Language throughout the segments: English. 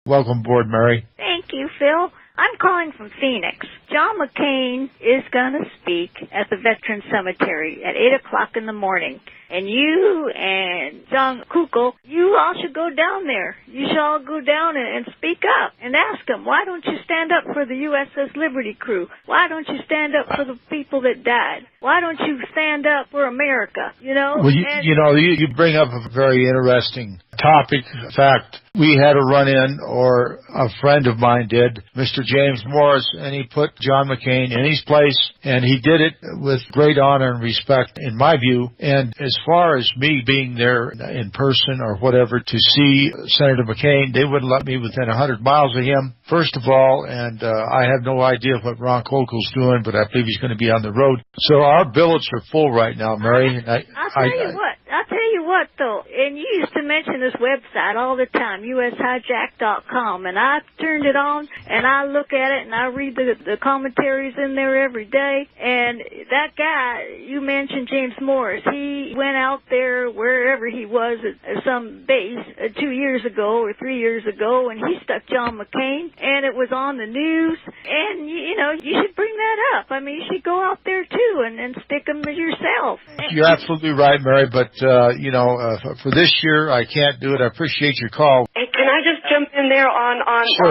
Welcome aboard, Mary. Thank you, Phil. I'm calling from Phoenix. John McCain is going to speak at the Veterans Cemetery at 8 o'clock in the morning. And you and John Kukul, you all should go down there. You should all go down and speak up and ask him, why don't you stand up for the USS Liberty crew? Why don't you stand up for the people that died? Why don't you stand up for America? Well, you bring up a very interesting topic. In fact, we had a run-in, or a friend of mine did, Mr. James Morris, and he put John McCain in his place, and he did it with great honor and respect, in my view. And as far as me being there in person or whatever to see Senator McCain, they wouldn't let me within 100 miles of him, first of all, and I have no idea what Ron Kokel's doing, but I believe he's going to be on the road. So our billets are full right now, Mary. I'll tell you what, though, and you used to mention this website all the time, ushijack.com, and I turned it on, and I look at it, and I read the commentaries in there every day, and that guy, you mentioned James Morris, he went out there wherever he was at some base 2 years ago or 3 years ago, and he stuck John McCain, and it was on the news, and, you should bring that up. I mean, you should go out there, too, and stick them yourself. You're absolutely right, Mary, but, for this year, I can't do it. I appreciate your call. Hey, can I just jump in there on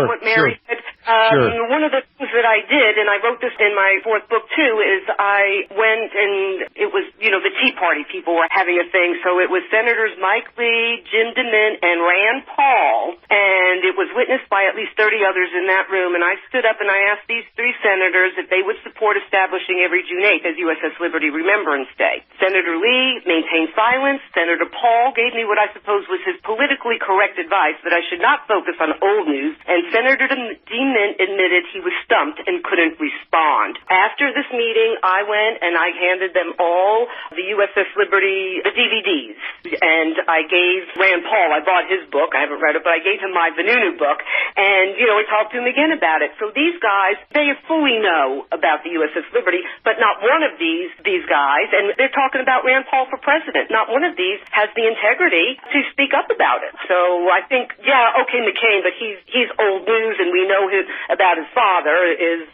what Mary said? Sure. One of the things that I did, and I wrote this in my fourth book too, is I went and it was, the Tea Party people were having a thing. So it was Senators Mike Lee, Jim DeMint, and Rand Paul, and it was witnessed by at least 30 others in that room. And I stood up and I asked these three senators if they would support establishing every June 8th as USS Liberty Remembrance Day. Senator Lee maintained silence. Senator Paul gave me what I suppose was his politically correct advice that I should not focus on old news, and Senator DeMint admitted he was stumped and couldn't respond. After this meeting, I went and I handed them all the USS Liberty, the DVDs, and I gave Rand Paul, I bought his book, I haven't read it, but I gave him my Vanunu book, and, I talked to him again about it. So these guys, they fully know about the USS Liberty, but not one of these guys, and they're talking about Rand Paul for president, not one of these has the integrity to speak up about it. So I think, okay, McCain, but he's old news, and we know about his father is,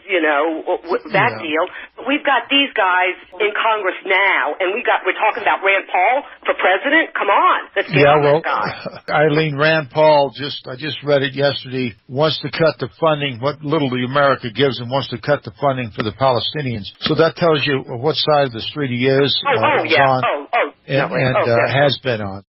that deal. But we've got these guys in Congress now, and we're talking about Rand Paul for president. Come on, let's get on this guy. Eileen, Rand Paul, I just read it yesterday, wants to cut the funding, what little the America gives, and wants to cut the funding for the Palestinians. So that tells you what side of the street he is. On, and has been on.